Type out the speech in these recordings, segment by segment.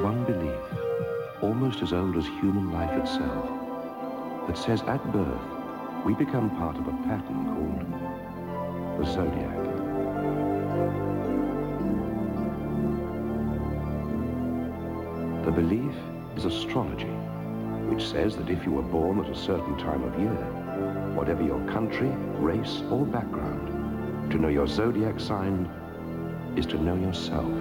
one belief, almost as old as human life itself, that says at birth we become part of a pattern called the zodiac. The belief is astrology, which says that if you were born at a certain time of year, whatever your country, race, or background, to know your zodiac sign is to know yourself.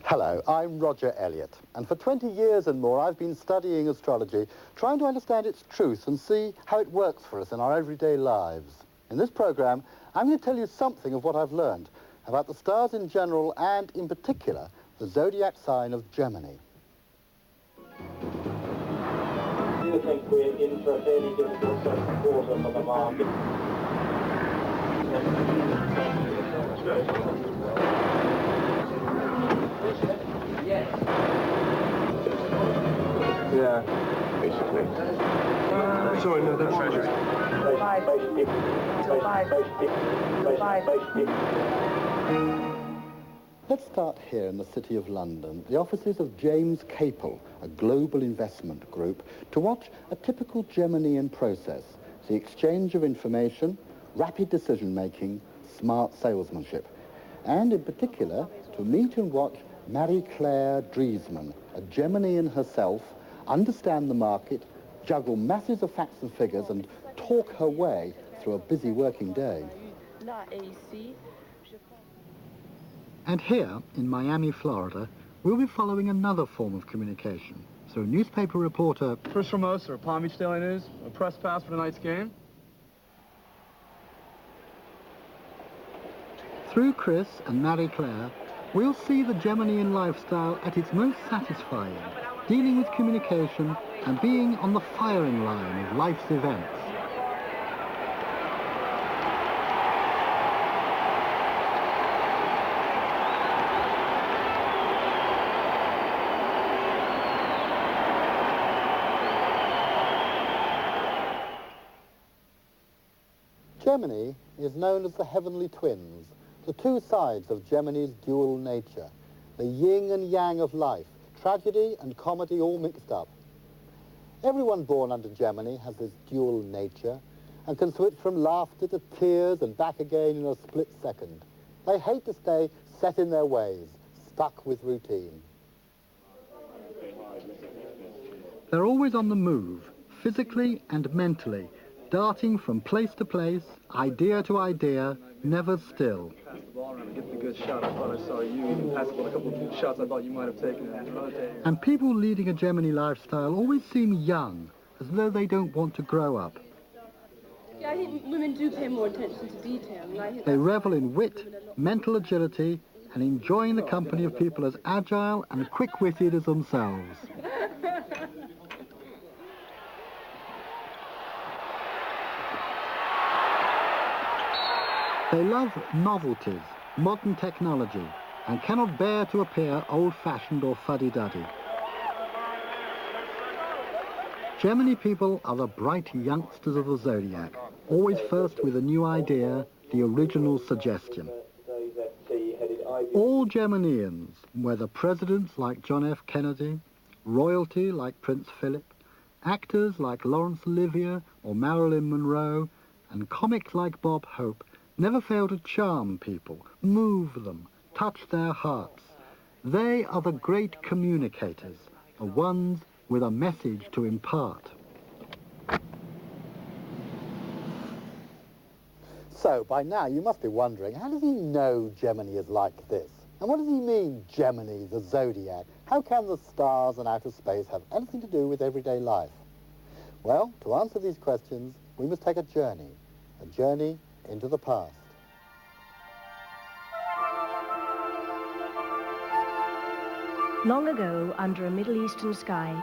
Hello, I'm Roger Elliot, and for 20 years and more I've been studying astrology, trying to understand its truth and see how it works for us in our everyday lives. In this programme, I'm going to tell you something of what I've learned about the stars in general and, in particular, the zodiac sign of Gemini. I do think we're in for a fairly difficult second quarter for the market. Yeah. Basically. Sorry, no, that's treasury. Let's start here in the City of London, the offices of James Capel, a global investment group, to watch a typical Geminian process, the exchange of information, rapid decision-making, smart salesmanship, and in particular, to meet and watch Marie-Claire Driesman, a Geminian herself, understand the market, juggle masses of facts and figures, and talk her way through a busy working day. And here, in Miami, Florida, we'll be following another form of communication. So a newspaper reporter... First Formosa, or Palm Beach Daily News, a press pass for tonight's game. Through Chris and Marie-Claire, we'll see the Geminian lifestyle at its most satisfying, dealing with communication and being on the firing line of life's events. Gemini is known as the heavenly twins, the two sides of Gemini's dual nature, the yin and yang of life, tragedy and comedy all mixed up. Everyone born under Gemini has this dual nature and can switch from laughter to tears and back again in a split second. They hate to stay set in their ways, stuck with routine. They're always on the move, physically and mentally, darting from place to place, idea to idea, never still. Get the good shot. I thought I saw you. Even passed on a couple of shots I thought you might have taken. And people leading a Gemini lifestyle always seem young, as though they don't want to grow up. Yeah, I think women do pay more attention to detail. They revel in wit, mental agility, and enjoying the company of people as agile and quick-witted as themselves. They love novelties, modern technology, and cannot bear to appear old-fashioned or fuddy-duddy. Gemini people are the bright youngsters of the zodiac, always first with a new idea, the original suggestion. All Geminians, whether presidents like John F. Kennedy, royalty like Prince Philip, actors like Laurence Olivier or Marilyn Monroe, and comics like Bob Hope, never fail to charm people, move them, touch their hearts. They are the great communicators, the ones with a message to impart. So, by now you must be wondering, how does he know Gemini is like this? And what does he mean, Gemini, the zodiac? How can the stars and outer space have anything to do with everyday life? Well, to answer these questions, we must take a journey into the past. Long ago, under a Middle Eastern sky,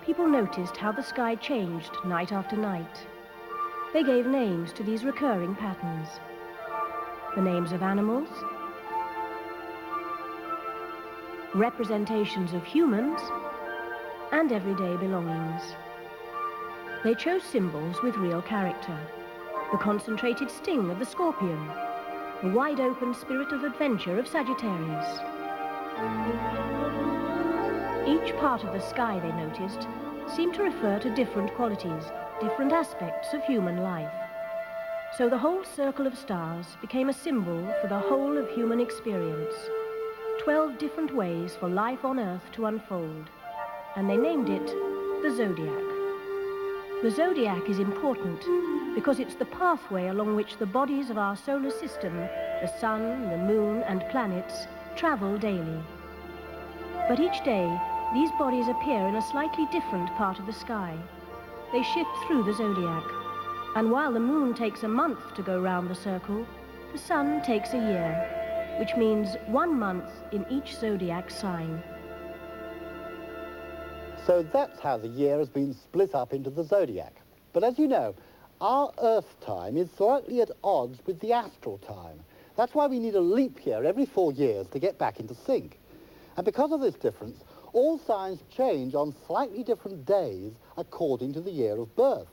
people noticed how the sky changed night after night. They gave names to these recurring patterns. The names of animals, representations of humans, and everyday belongings. They chose symbols with real character. The concentrated sting of the Scorpion, the wide-open spirit of adventure of Sagittarius. Each part of the sky, they noticed, seemed to refer to different qualities, different aspects of human life. So the whole circle of stars became a symbol for the whole of human experience. 12 different ways for life on Earth to unfold. And they named it the Zodiac. The Zodiac is important because it's the pathway along which the bodies of our solar system, the sun, the moon, and planets, travel daily. But each day, these bodies appear in a slightly different part of the sky. They shift through the Zodiac. And while the moon takes a month to go round the circle, the sun takes a year, which means 1 month in each Zodiac sign. So that's how the year has been split up into the Zodiac. But as you know, our Earth time is slightly at odds with the astral time. That's why we need a leap year every 4 years to get back into sync. And because of this difference, all signs change on slightly different days according to the year of birth.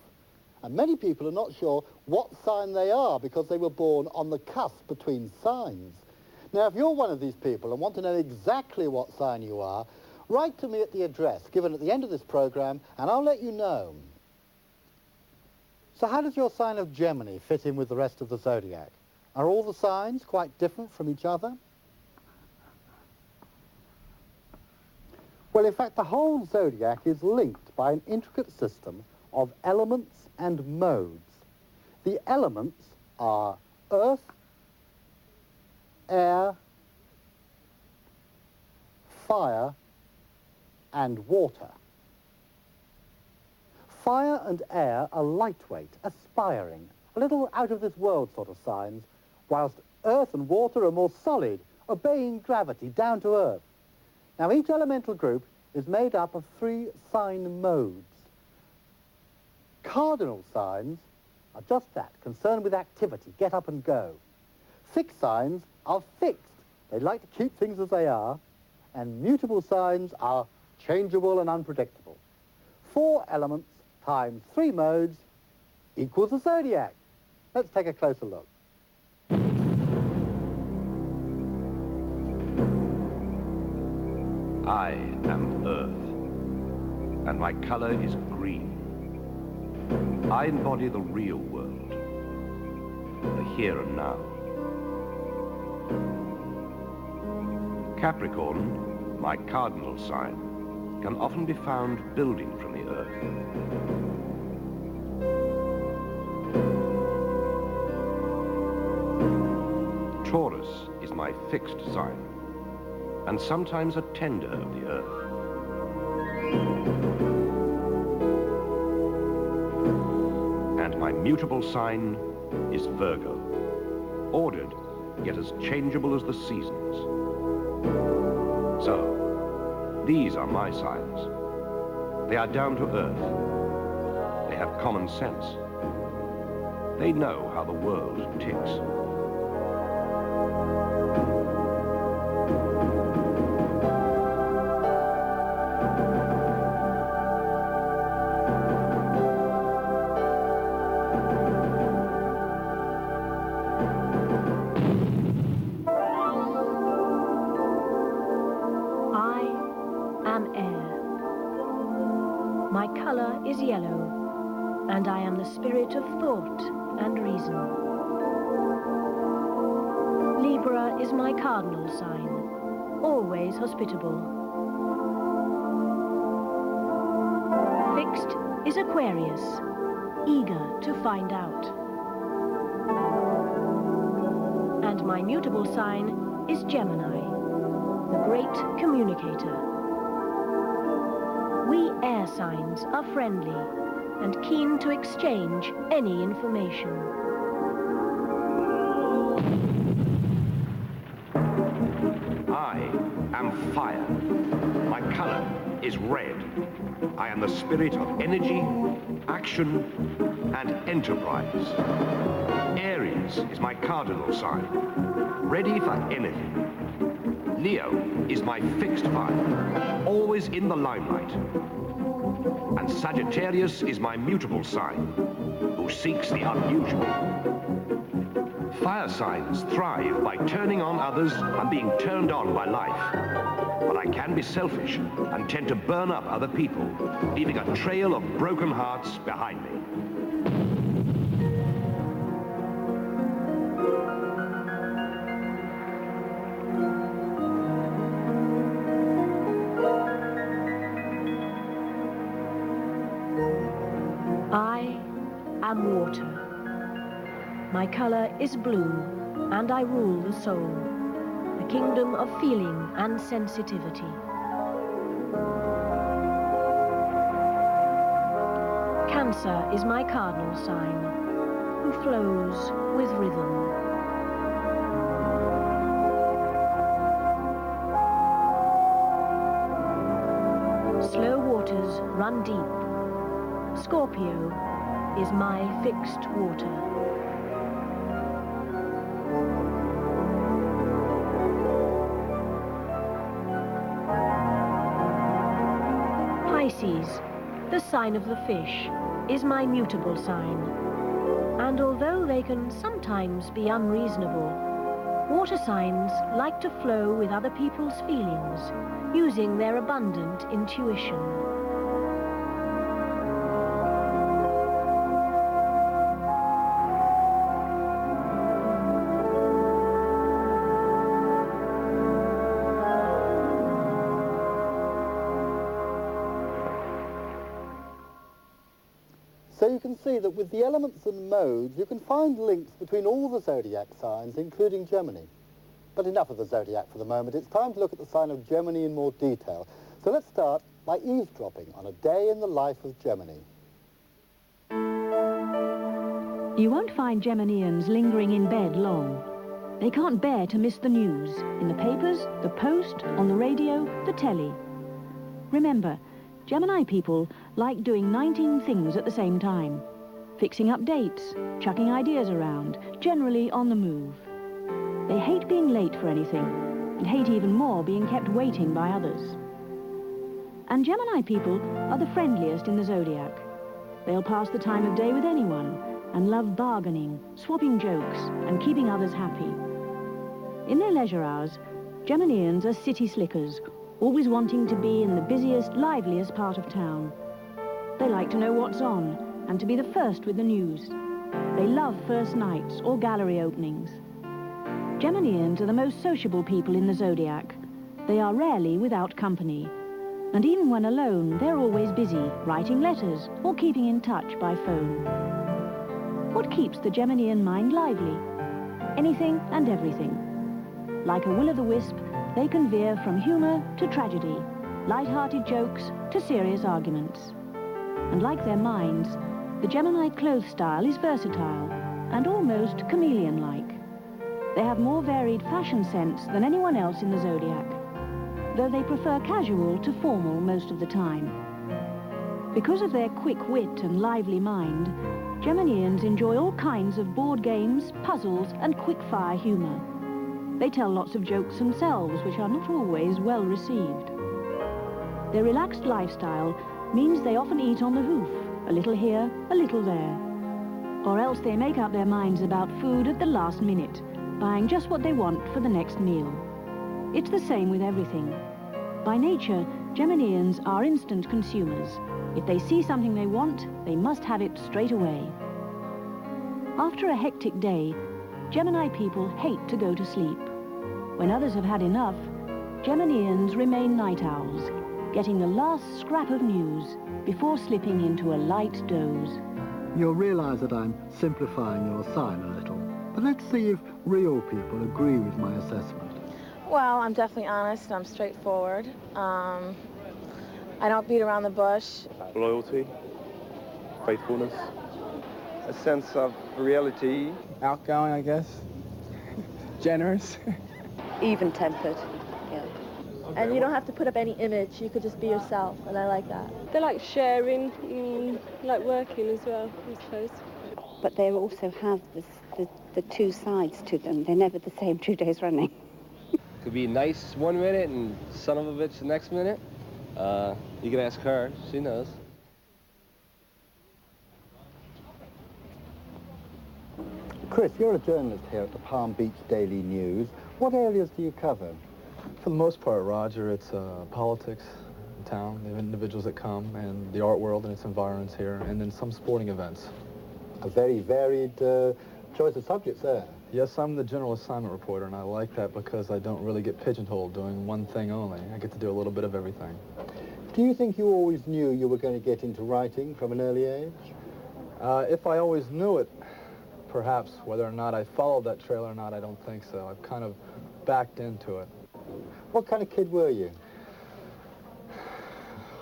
And many people are not sure what sign they are because they were born on the cusp between signs. Now, if you're one of these people and want to know exactly what sign you are, write to me at the address given at the end of this program and I'll let you know. So how does your sign of Gemini fit in with the rest of the Zodiac? Are all the signs quite different from each other? Well, in fact, the whole Zodiac is linked by an intricate system of elements and modes. The elements are earth, air, fire, and water. Fire and air are lightweight, aspiring, a little out-of-this-world sort of signs, whilst earth and water are more solid, obeying gravity, down to earth. Now, each elemental group is made up of 3 sign modes. Cardinal signs are just that, concerned with activity, get up and go. Fixed signs are fixed. They like to keep things as they are. And mutable signs are changeable and unpredictable. 4 elements times 3 modes equals the Zodiac. Let's take a closer look. I am Earth, and my color is green. I embody the real world, the here and now. Capricorn, my cardinal sign, can often be found building from the Earth. Taurus is my fixed sign, and sometimes a tender of the Earth. And my mutable sign is Virgo, ordered, yet as changeable as the seasons. So, these are my signs. They are down to earth. They have common sense. They know how the world ticks. Is yellow, and I am the spirit of thought and reason. Libra is my cardinal sign, always hospitable. Fixed is Aquarius, eager to find out. And my mutable sign is Gemini, the great communicator. We air signs are friendly and keen to exchange any information. I am fire. My color is red. I am the spirit of energy, action, and enterprise. Aries is my cardinal sign, ready for anything. Leo is my fixed fire, always in the limelight. And Sagittarius is my mutable sign, who seeks the unusual. Fire signs thrive by turning on others and being turned on by life. But I can be selfish and tend to burn up other people, leaving a trail of broken hearts behind me. I am water. My color is blue, and I rule the soul, the kingdom of feeling and sensitivity. Cancer is my cardinal sign, who flows with rhythm. Slow waters run deep. Scorpio is my fixed water. Pisces, the sign of the fish, is my mutable sign. And although they can sometimes be unreasonable, water signs like to flow with other people's feelings, using their abundant intuition. So you can see that with the elements and modes, you can find links between all the zodiac signs, including Gemini. But enough of the zodiac for the moment. It's time to look at the sign of Gemini in more detail. So let's start by eavesdropping on a day in the life of Gemini. You won't find Geminians lingering in bed long. They can't bear to miss the news, in the papers, the post, on the radio, the telly. Remember, Gemini people like doing 19 things at the same time. Fixing up dates, chucking ideas around, generally on the move. They hate being late for anything, and hate even more being kept waiting by others. And Gemini people are the friendliest in the zodiac. They'll pass the time of day with anyone, and love bargaining, swapping jokes, and keeping others happy. In their leisure hours, Geminians are city slickers, always wanting to be in the busiest, liveliest part of town. They like to know what's on, and to be the first with the news. They love first nights or gallery openings. Geminians are the most sociable people in the zodiac. They are rarely without company. And even when alone, they're always busy, writing letters or keeping in touch by phone. What keeps the Geminian mind lively? Anything and everything. Like a will-o'-the-wisp, they can veer from humor to tragedy, light-hearted jokes to serious arguments. And like their minds, the Gemini clothes style is versatile and almost chameleon-like. They have more varied fashion sense than anyone else in the zodiac, though they prefer casual to formal most of the time. Because of their quick wit and lively mind, Geminians enjoy all kinds of board games, puzzles, and quick-fire humor. They tell lots of jokes themselves, which are not always well received. Their relaxed lifestyle means they often eat on the hoof, a little here, a little there. Or else they make up their minds about food at the last minute, buying just what they want for the next meal. It's the same with everything. By nature, Geminians are instant consumers. If they see something they want, they must have it straight away. After a hectic day, Gemini people hate to go to sleep. When others have had enough, Geminians remain night owls, getting the last scrap of news before slipping into a light doze. You'll realise that I'm simplifying your sign a little, but let's see if real people agree with my assessment. Well, I'm definitely honest, I'm straightforward. I don't beat around the bush. Loyalty, faithfulness, a sense of reality. Outgoing, I guess. Generous. Even-tempered, yeah. And you don't have to put up any image. You could just be yourself, and I like that. They like sharing, like working as well, I suppose. But they also have the two sides to them. They're never the same 2 days running. Could be nice 1 minute and son of a bitch the next minute. You can ask her, she knows. Chris, you're a journalist here at the Palm Beach Daily News. What areas do you cover? For the most part, Roger, it's politics in town, the individuals that come, and the art world and its environs here, and then some sporting events. A very varied choice of subjects there. Yes, I'm the general assignment reporter, and I like that because I don't really get pigeonholed doing one thing only. I get to do a little bit of everything. Do you think you always knew you were going to get into writing from an early age? If I always knew it, perhaps. Whether or not I followed that trail or not, I don't think so. I've kind of backed into it. What kind of kid were you?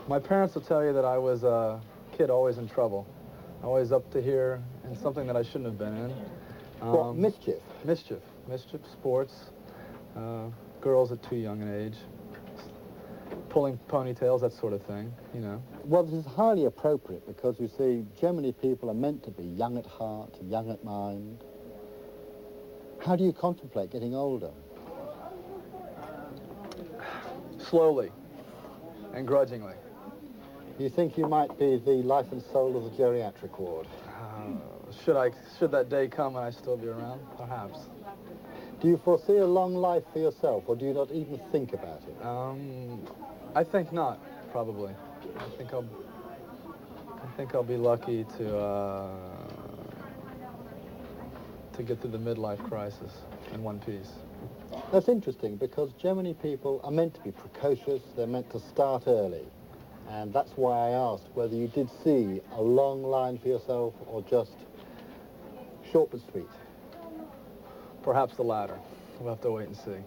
My parents will tell you that I was a kid always in trouble, always up to here in something that I shouldn't have been in. What, mischief? Mischief, sports, girls at too young an age, pulling ponytails, that sort of thing, you know. Well, this is highly appropriate because, you see, Gemini people are meant to be young at heart, young at mind. How do you contemplate getting older? Slowly and grudgingly. You think you might be the life and soul of the geriatric ward? Should that day come and I still be around? Perhaps. Do you foresee a long life for yourself, or do you not even think about it? I think not, probably. I think I'll be lucky to get through the midlife crisis in one piece. That's interesting, because Gemini people are meant to be precocious, they're meant to start early. And that's why I asked whether you did see a long line for yourself or just short but sweet. Perhaps the latter. We'll have to wait and see.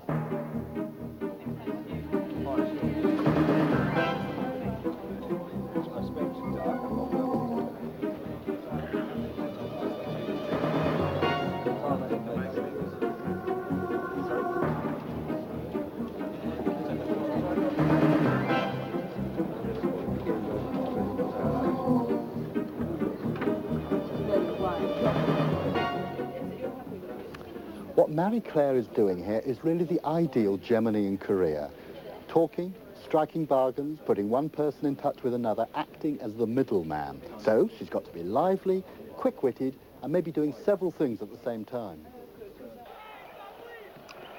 What Marie Claire is doing here is really the ideal Geminian career. Talking, striking bargains, putting one person in touch with another, acting as the middleman. So she's got to be lively, quick-witted, and maybe doing several things at the same time.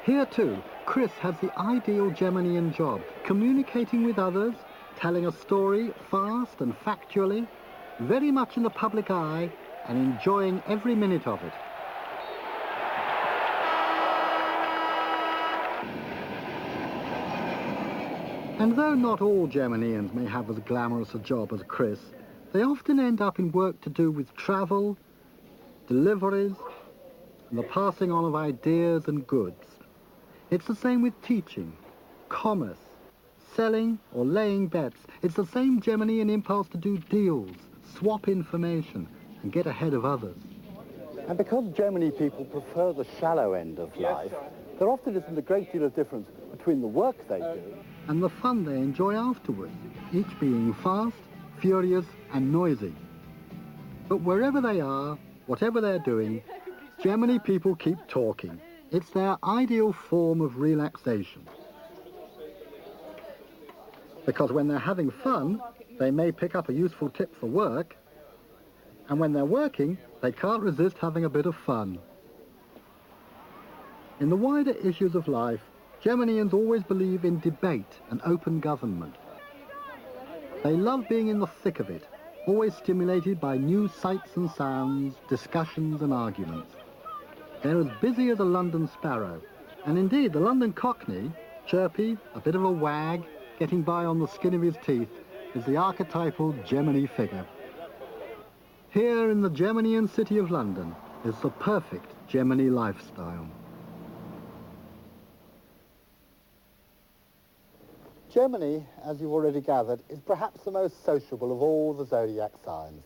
Here too, Chris has the ideal Geminian job, communicating with others, telling a story fast and factually, very much in the public eye, and enjoying every minute of it. And though not all Geminians may have as glamorous a job as Chris, they often end up in work to do with travel, deliveries, and the passing on of ideas and goods. It's the same with teaching, commerce, selling or laying bets. It's the same Geminian impulse to do deals, swap information, and get ahead of others. And because Gemini people prefer the shallow end of life, there often isn't a great deal of difference between the work they do and the fun they enjoy afterwards, each being fast, furious, and noisy. But wherever they are, whatever they're doing, Gemini people keep talking. It's their ideal form of relaxation. Because when they're having fun, they may pick up a useful tip for work, and when they're working, they can't resist having a bit of fun. In the wider issues of life, Geminians always believe in debate and open government. They love being in the thick of it, always stimulated by new sights and sounds, discussions and arguments. They're as busy as a London sparrow, and indeed the London cockney, chirpy, a bit of a wag, getting by on the skin of his teeth, is the archetypal Gemini figure. Here in the Geminian city of London is the perfect Gemini lifestyle. Gemini, as you've already gathered, is perhaps the most sociable of all the zodiac signs.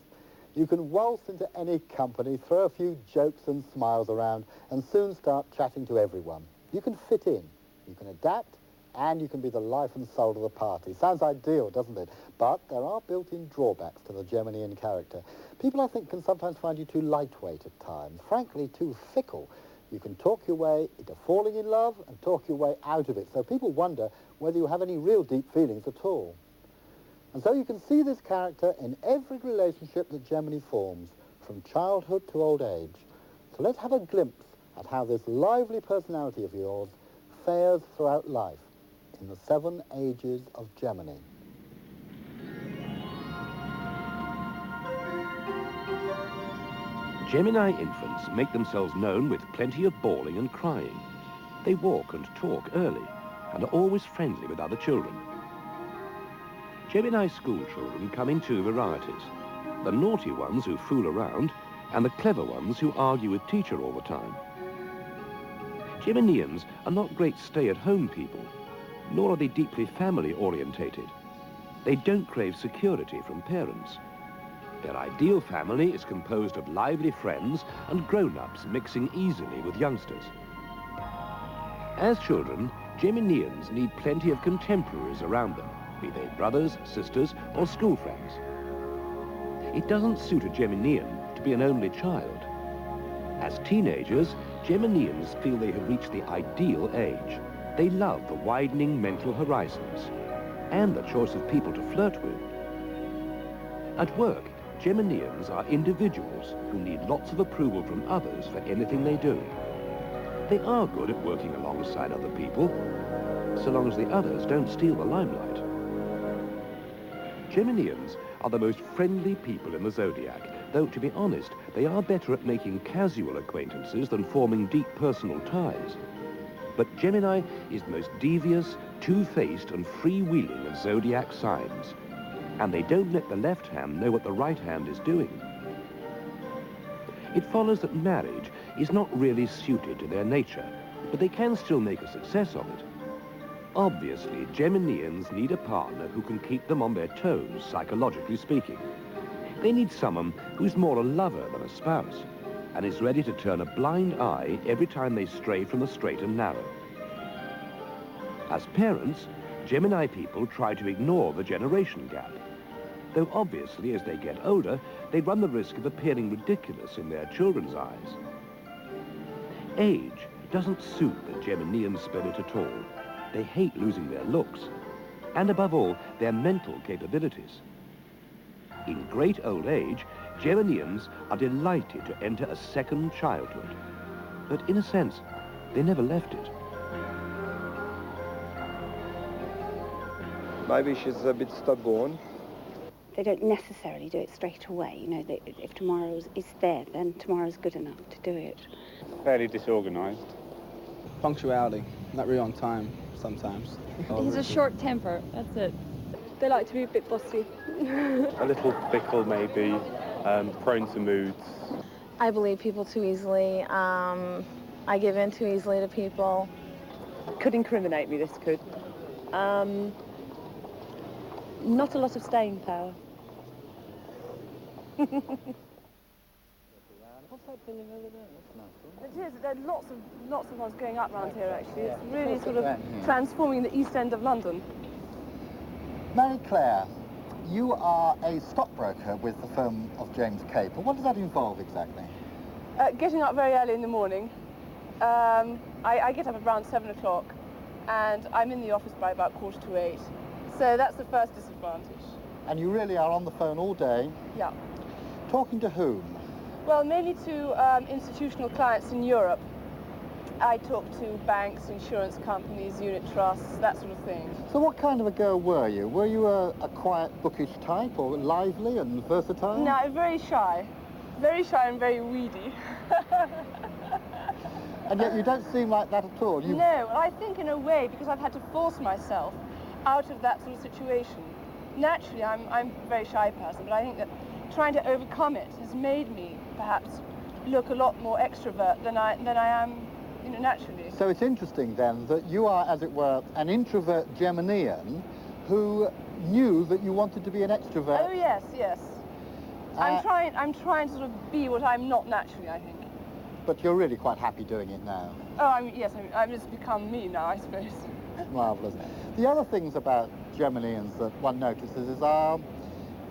You can waltz into any company, throw a few jokes and smiles around, and soon start chatting to everyone. You can fit in, you can adapt, and you can be the life and soul of the party. Sounds ideal, doesn't it? But there are built-in drawbacks to the Geminian character. People, I think, can sometimes find you too lightweight at times, frankly, too fickle. You can talk your way into falling in love and talk your way out of it, so people wonder whether you have any real deep feelings at all. And so you can see this character in every relationship that Gemini forms, from childhood to old age. So let's have a glimpse at how this lively personality of yours fares throughout life in the 7 ages of Gemini. Gemini infants make themselves known with plenty of bawling and crying. They walk and talk early and are always friendly with other children. Gemini school children come in 2 varieties: the naughty ones who fool around and the clever ones who argue with teacher all the time. Geminians are not great stay-at-home people, nor are they deeply family-orientated. They don't crave security from parents. Their ideal family is composed of lively friends and grown-ups mixing easily with youngsters. As children, Geminians need plenty of contemporaries around them, be they brothers, sisters, or school friends. It doesn't suit a Geminian to be an only child. As teenagers, Geminians feel they have reached the ideal age. They love the widening mental horizons and the choice of people to flirt with. At work, Geminians are individuals who need lots of approval from others for anything they do. They are good at working alongside other people, so long as the others don't steal the limelight. Geminians are the most friendly people in the zodiac, though, to be honest, they are better at making casual acquaintances than forming deep personal ties. But Gemini is the most devious, two-faced and freewheeling of zodiac signs, and they don't let the left hand know what the right hand is doing. It follows that marriage is not really suited to their nature, but they can still make a success of it. Obviously, Geminians need a partner who can keep them on their toes, psychologically speaking. They need someone who's more a lover than a spouse, and is ready to turn a blind eye every time they stray from the straight and narrow. As parents, Gemini people try to ignore the generation gap, though obviously as they get older, they run the risk of appearing ridiculous in their children's eyes. Age doesn't suit the Geminian spirit at all. They hate losing their looks, and above all, their mental capabilities. In great old age, Geminians are delighted to enter a second childhood, but in a sense, they never left it. Maybe she's a bit stubborn. They don't necessarily do it straight away. You know, if tomorrow is there, then tomorrow's good enough to do it. Fairly disorganised. Punctuality, not really on time sometimes. He's a short temper, that's it. They like to be a bit bossy. A little fickle, maybe, prone to moods. I believe people too easily. I give in too easily to people. Could incriminate me, this could. Not a lot of staying power. What's that building over there? That's It is. There are lots of ones going up around here, actually. It's really sort of transforming the East End of London. Mary Claire, you are a stockbroker with the firm of James Capel. What does that involve exactly? Getting up very early in the morning. I get up around 7 o'clock, and I'm in the office by about 7:45. So that's the first disadvantage. And you really are on the phone all day? Yeah. Talking to whom? Well, mainly to institutional clients in Europe. I talk to banks, insurance companies, unit trusts, that sort of thing. So what kind of a girl were you? Were you a quiet, bookish type, or lively and versatile? No, very shy. Very shy and very weedy. And yet you don't seem like that at all. No, I think in a way, because I've had to force myself out of that sort of situation. Naturally, I'm a very shy person, but I think that trying to overcome it has made me perhaps look a lot more extrovert than I am, you know, naturally. So it's interesting then that you are, as it were, an introvert Geminian who knew that you wanted to be an extrovert. Oh yes, yes. I'm trying to sort of be what I'm not naturally, I think. But you're really quite happy doing it now. Oh, I've just become me now, I suppose. Marvellous. The other things about Geminians that one notices is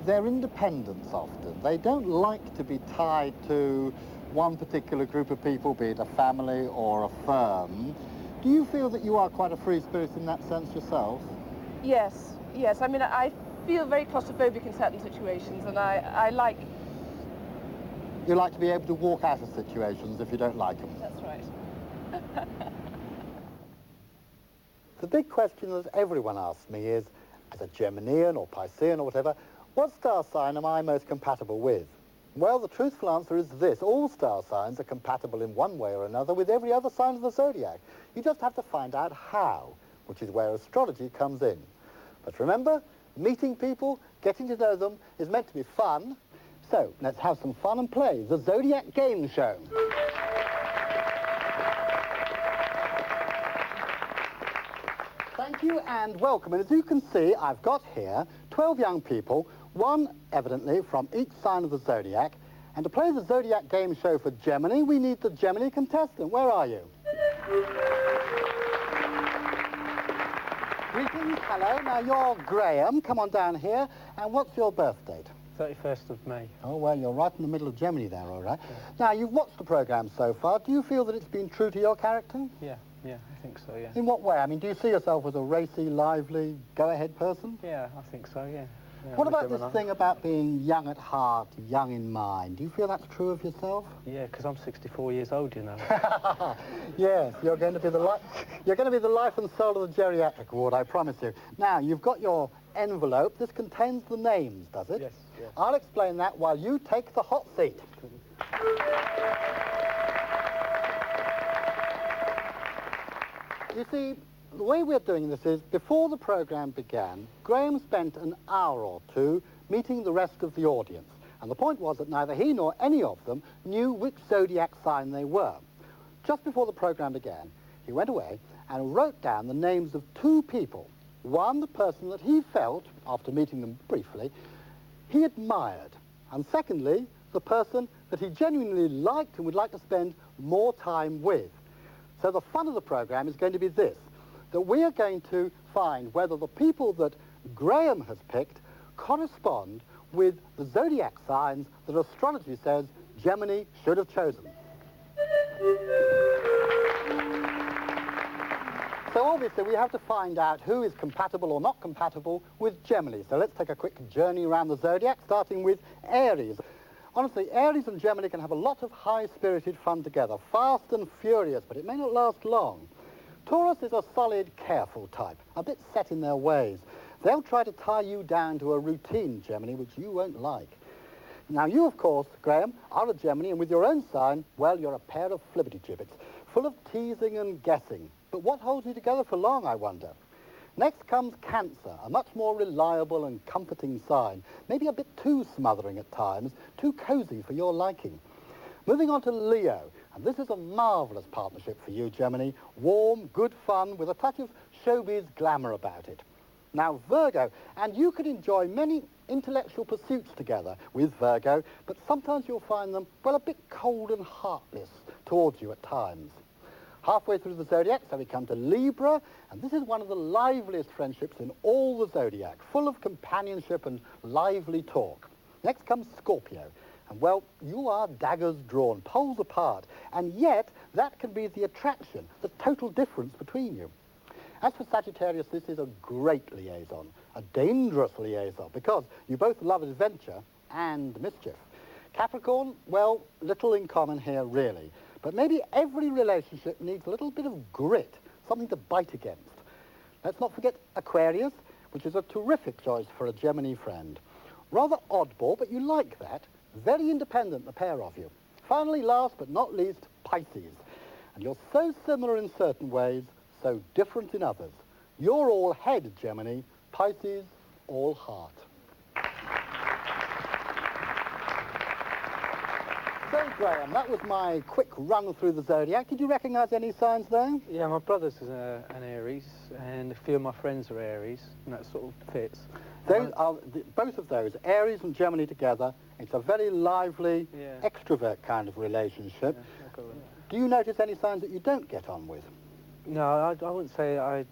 their independence often. They don't like to be tied to one particular group of people, be it a family or a firm. Do you feel that you are quite a free spirit in that sense yourself? Yes, yes. I mean, I feel very claustrophobic in certain situations, and I like You like to be able to walk out of situations if you don't like them. That's right. The big question that everyone asks me is, as a Geminian or Piscean or whatever, what star sign am I most compatible with? Well, the truthful answer is this. All star signs are compatible in one way or another with every other sign of the zodiac. You just have to find out how, which is where astrology comes in. But remember, meeting people, getting to know them, is meant to be fun. So, let's have some fun and play the Zodiac Game Show. Thank you and welcome. And as you can see, I've got here 12 young people, one evidently from each sign of the zodiac. And to play the Zodiac Game Show for Gemini, we need the Gemini contestant. Where are you? Greetings, hello. Now you're Graham. Come on down here. And what's your birth date? 31st of May. Oh, well, you're right in the middle of Gemini there, all right. Yeah. Now, you've watched the programme so far. Do you feel that it's been true to your character? Yeah, I think so, yeah. In what way? I mean, do you see yourself as a racy, lively, go-ahead person? Yeah, I think so, yeah. What about this thing about being young at heart, young in mind? Do you feel that's true of yourself? Yeah, because I'm 64 years old, you know. Yes, you're going to be the life and soul of the geriatric ward, I promise you. Now, you've got your envelope. This contains the names, does it? Yes, yes. I'll explain that while you take the hot seat. You see, the way we're doing this is, before the programme began, Graham spent an hour or two meeting the rest of the audience. And the point was that neither he nor any of them knew which zodiac sign they were. Just before the programme began, he went away and wrote down the names of two people. One, the person that he felt, after meeting them briefly, he admired. And secondly, the person that he genuinely liked and would like to spend more time with. So the fun of the programme is going to be this, that we are going to find whether the people that Graham has picked correspond with the zodiac signs that astrology says Gemini should have chosen. So obviously we have to find out who is compatible or not compatible with Gemini. So let's take a quick journey around the zodiac, starting with Aries. Honestly, Aries and Gemini can have a lot of high-spirited fun together, fast and furious, but it may not last long. Taurus is a solid, careful type, a bit set in their ways. They'll try to tie you down to a routine, Gemini, which you won't like. Now, you, of course, Graham, are a Gemini, and with your own sign, well, you're a pair of flibberty-gibbets, full of teasing and guessing. But what holds you together for long, I wonder? Next comes Cancer, a much more reliable and comforting sign, maybe a bit too smothering at times, too cosy for your liking. Moving on to Leo, and this is a marvellous partnership for you, Gemini. Warm, good fun, with a touch of showbiz glamour about it. Now, Virgo, and you can enjoy many intellectual pursuits together with Virgo, but sometimes you'll find them, well, a bit cold and heartless towards you at times. Halfway through the zodiac, so we come to Libra, and this is one of the liveliest friendships in all the zodiac, full of companionship and lively talk. Next comes Scorpio, and well, you are daggers drawn, poles apart, and yet that can be the attraction, the total difference between you. As for Sagittarius, this is a great liaison, a dangerous liaison, because you both love adventure and mischief. Capricorn, well, little in common here, really. But maybe every relationship needs a little bit of grit, something to bite against. Let's not forget Aquarius, which is a terrific choice for a Gemini friend. Rather oddball, but you like that. Very independent, the pair of you. Finally, last but not least, Pisces. And you're so similar in certain ways, so different in others. You're all head, Gemini. Pisces, all heart. So, Graham, that was my quick run through the zodiac. Did you recognise any signs there? Yeah, my brother's an Aries, and a few of my friends are Aries, and that sort of fits. Those are both of those, Aries and Gemini together. It's a very lively, extrovert kind of relationship. Yeah, do you notice any signs that you don't get on with? No, I wouldn't say I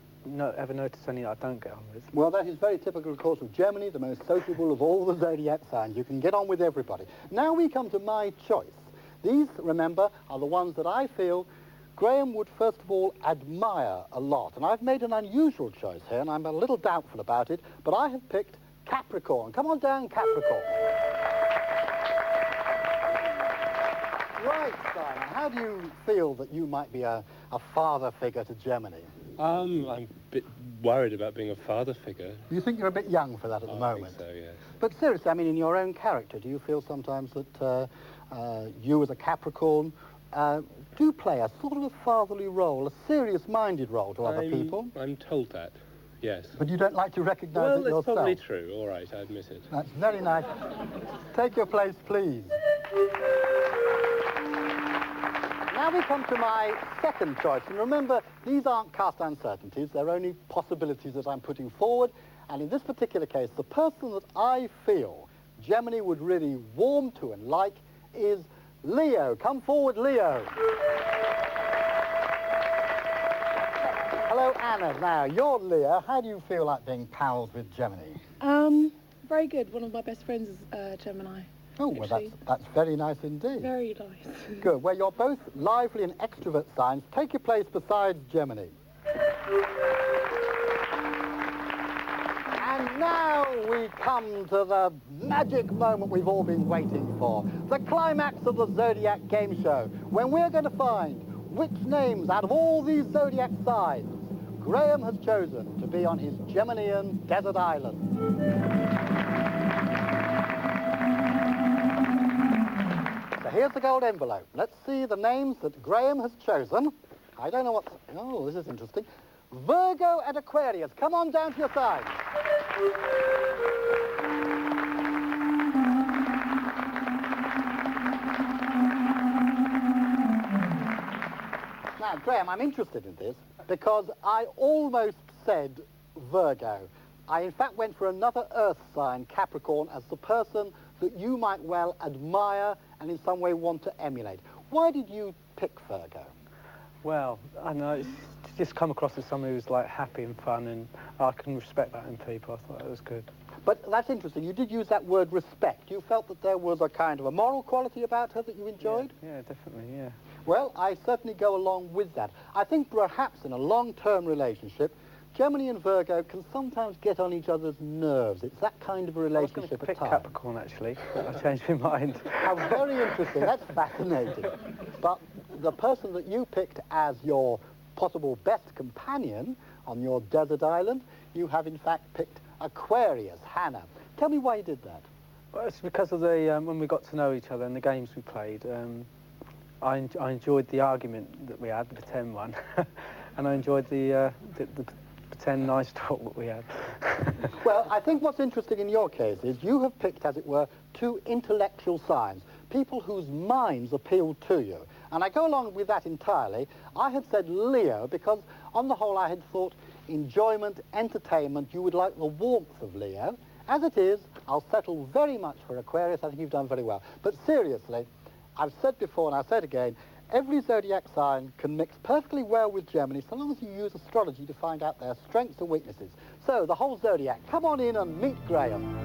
ever noticed any I don't get on with. Well, that is very typical, of course, of Gemini, the most sociable of all the zodiac signs. You can get on with everybody. Now we come to my choice. These, remember, are the ones that I feel Graham would first of all admire a lot. And I've made an unusual choice here, and I'm a little doubtful about it, but I have picked Capricorn. Come on down, Capricorn. Right, Simon, how do you feel that you might be a father figure to Gemini? I'm a bit worried about being a father figure. You think you're a bit young for that at the moment? I think so, yes. But seriously, I mean, in your own character, do you feel sometimes that you as a Capricorn do play a sort of a fatherly role, a serious-minded role to other people? I'm told that, yes. But you don't like to recognise it yourself? Well, that's probably true. All right, I admit it. That's very nice. Take your place, please. Now we come to my second choice. And remember, these aren't cast uncertainties. They're only possibilities that I'm putting forward. And in this particular case, the person that I feel Gemini would really warm to and like is Leo. Come forward, Leo. Hello, Anna. Now, you're Leo. How do you feel like being pals with Gemini? Very good. One of my best friends is Gemini. Oh, well, that's very nice indeed. Very nice. Good. Well, you're both lively and extrovert signs. Take your place beside Gemini. And now we come to the magic moment we've all been waiting for. The climax of the Zodiac game show, when we're going to find which names out of all these Zodiac signs Graham has chosen to be on his Geminian desert island. So here's the gold envelope. Let's see the names that Graham has chosen. I don't know what... Oh, this is interesting. Virgo and Aquarius, come on down to your side. Now, Graham, I'm interested in this because I almost said Virgo. I, in fact, went for another earth sign, Capricorn, as the person that you might well admire and in some way want to emulate. Why did you pick Virgo? Well, I know, it's just come across as someone who's like happy and fun, and I can respect that in people. I thought that was good. But that's interesting. You did use that word respect. You felt that there was a kind of a moral quality about her that you enjoyed? Yeah, definitely, yeah. Well, I certainly go along with that. I think perhaps in a long-term relationship, Gemini and Virgo can sometimes get on each other's nerves. It's that kind of a relationship I was going to pick at times. Capricorn, actually, but I changed my mind. How very interesting. That's fascinating. But the person that you picked as your possible best companion on your desert island, you have in fact picked Aquarius, Hannah. Tell me why you did that. Well, it's because of the when we got to know each other and the games we played. I enjoyed the argument that we had, the pretend one, and I enjoyed the pretend nice talk that we had. Well, I think what's interesting in your case is you have picked, as it were, two intellectual signs, people whose minds appeal to you. And I go along with that entirely. I had said Leo because, on the whole, I had thought enjoyment, entertainment, you would like the warmth of Leo. As it is, I'll settle very much for Aquarius. I think you've done very well. But seriously, I've said before and I'll say it again, every zodiac sign can mix perfectly well with Gemini so long as you use astrology to find out their strengths and weaknesses. So, the whole zodiac, come on in and meet Graham.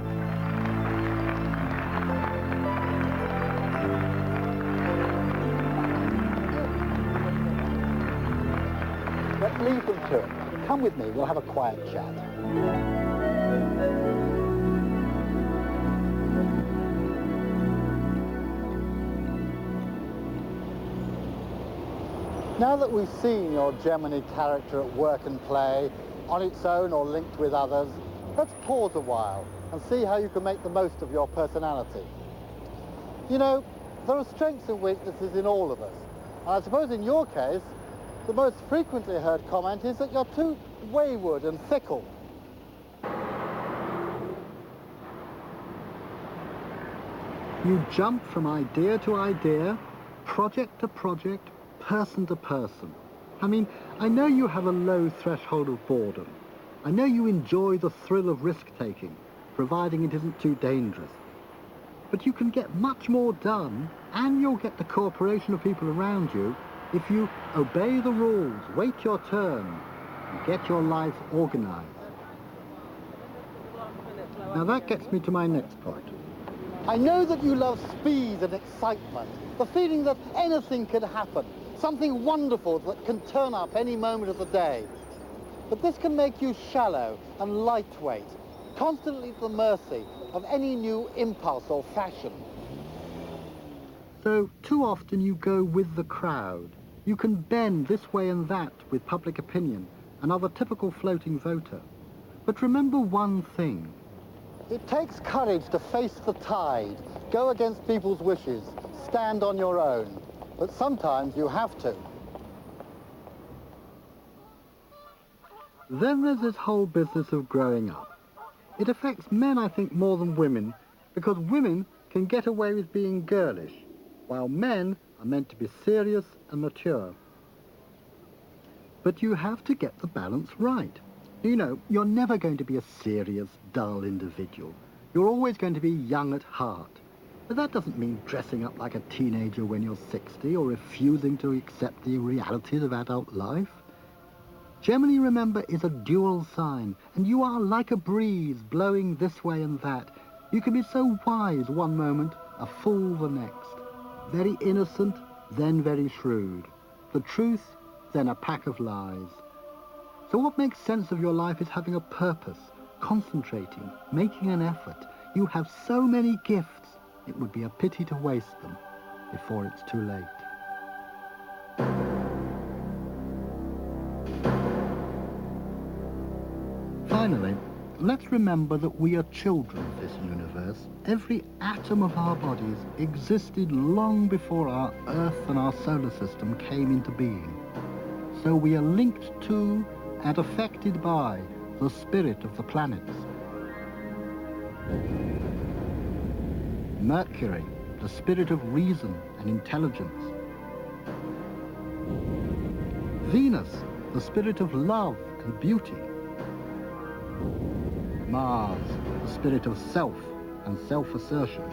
Let's leave them to it. Come with me, we'll have a quiet chat. Now that we've seen your Gemini character at work and play, on its own or linked with others, let's pause a while and see how you can make the most of your personality. You know, there are strengths and weaknesses in all of us. And I suppose in your case, the most frequently heard comment is that you're too wayward and fickle. You jump from idea to idea, project to project, person to person. I mean, I know you have a low threshold of boredom. I know you enjoy the thrill of risk-taking, providing it isn't too dangerous. But you can get much more done, and you'll get the cooperation of people around you if you obey the rules, wait your turn, and get your life organized. Now that gets me to my next point. I know that you love speed and excitement, the feeling that anything can happen, something wonderful that can turn up any moment of the day. But this can make you shallow and lightweight, constantly at the mercy of any new impulse or fashion. So too often you go with the crowd. You can bend this way and that with public opinion, another typical floating voter. But remember one thing. It takes courage to face the tide, go against people's wishes, stand on your own. But sometimes you have to. Then there's this whole business of growing up. It affects men, I think, more than women, because women can get away with being girlish, while men are meant to be serious and mature. But you have to get the balance right. You know, you're never going to be a serious, dull individual. You're always going to be young at heart. But that doesn't mean dressing up like a teenager when you're 60 or refusing to accept the realities of adult life. Gemini, remember, is a dual sign, and you are like a breeze blowing this way and that. You can be so wise one moment, a fool the next. Very innocent, then very shrewd. The truth, then a pack of lies. So what makes sense of your life is having a purpose, concentrating, making an effort. You have so many gifts, it would be a pity to waste them before it's too late. Finally, let's remember that we are children of this universe. Every atom of our bodies existed long before our Earth and our solar system came into being. So we are linked to and affected by the spirit of the planets. Mercury, the spirit of reason and intelligence. Venus, the spirit of love and beauty. Mars, the spirit of self and self-assertion.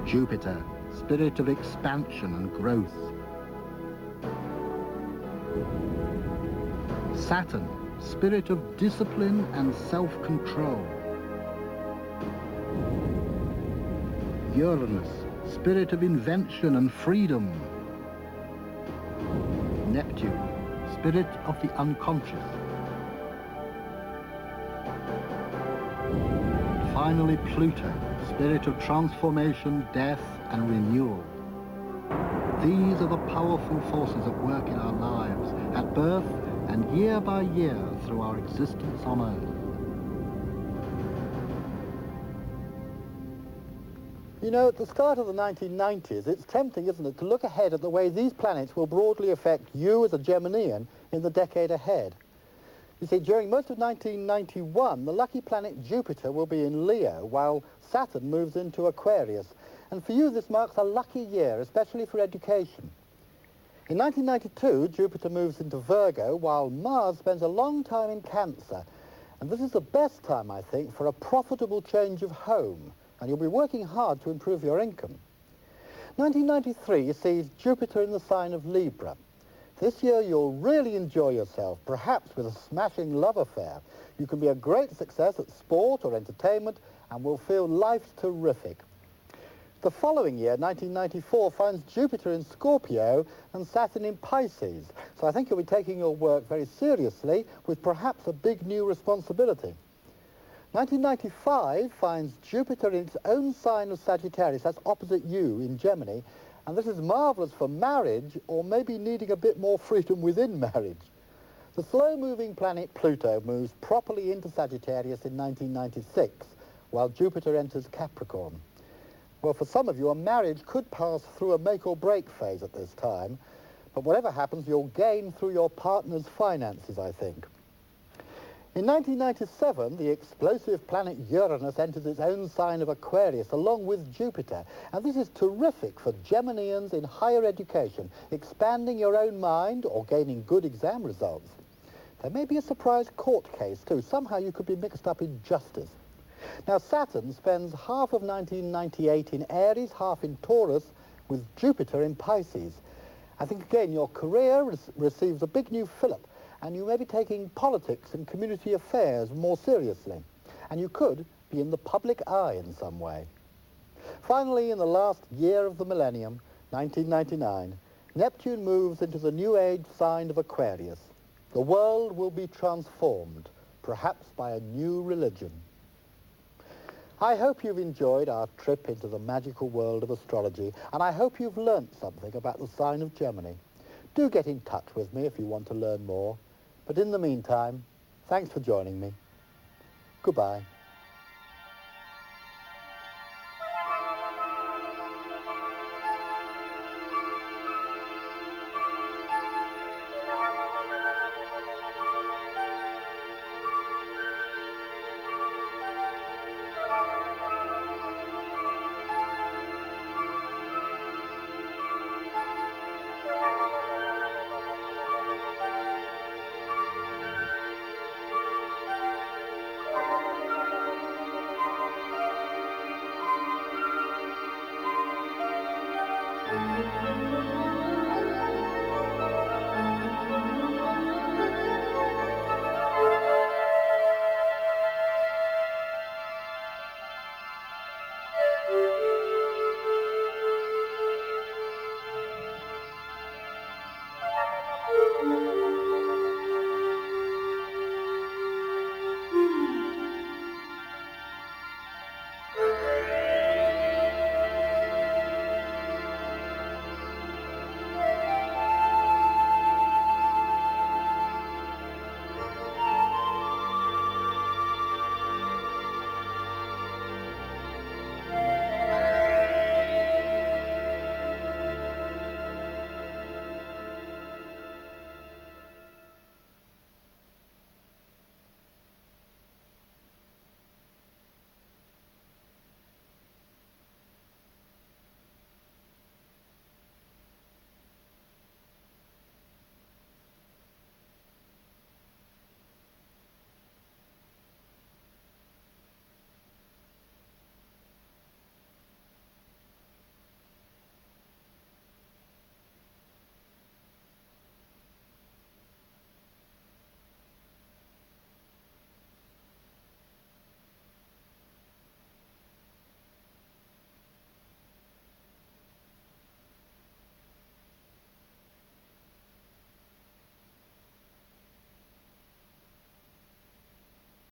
Jupiter, spirit of expansion and growth. Saturn, spirit of discipline and self-control. Uranus, spirit of invention and freedom. Neptune, spirit of the unconscious. Finally, Pluto, spirit of transformation, death, and renewal. These are the powerful forces at work in our lives, at birth and year by year through our existence on Earth. You know, at the start of the 1990s, it's tempting, isn't it, to look ahead at the way these planets will broadly affect you as a Geminian in the decade ahead. You see, during most of 1991, the lucky planet Jupiter will be in Leo, while Saturn moves into Aquarius. And for you, this marks a lucky year, especially for education. In 1992, Jupiter moves into Virgo, while Mars spends a long time in Cancer. And this is the best time, I think, for a profitable change of home. And you'll be working hard to improve your income. 1993 sees Jupiter in the sign of Libra. This year you'll really enjoy yourself, perhaps with a smashing love affair. You can be a great success at sport or entertainment and will feel life's terrific. The following year, 1994, finds Jupiter in Scorpio and Saturn in Pisces. So I think you'll be taking your work very seriously with perhaps a big new responsibility. 1995 finds Jupiter in its own sign of Sagittarius, that's opposite you in Gemini, and this is marvellous for marriage or maybe needing a bit more freedom within marriage. The slow-moving planet Pluto moves properly into Sagittarius in 1996, while Jupiter enters Capricorn. Well, for some of you, a marriage could pass through a make-or-break phase at this time, but whatever happens, you'll gain through your partner's finances, I think. In 1997, the explosive planet Uranus enters its own sign of Aquarius, along with Jupiter. And this is terrific for Geminians in higher education, expanding your own mind or gaining good exam results. There may be a surprise court case, too. Somehow you could be mixed up in justice. Now, Saturn spends half of 1998 in Aries, half in Taurus, with Jupiter in Pisces. I think, again, your career receives a big new fillip, and you may be taking politics and community affairs more seriously. And you could be in the public eye in some way. Finally, in the last year of the millennium, 1999, Neptune moves into the New Age sign of Aquarius. The world will be transformed, perhaps by a new religion. I hope you've enjoyed our trip into the magical world of astrology, and I hope you've learnt something about the sign of Gemini. Do get in touch with me if you want to learn more. But in the meantime, thanks for joining me. Goodbye.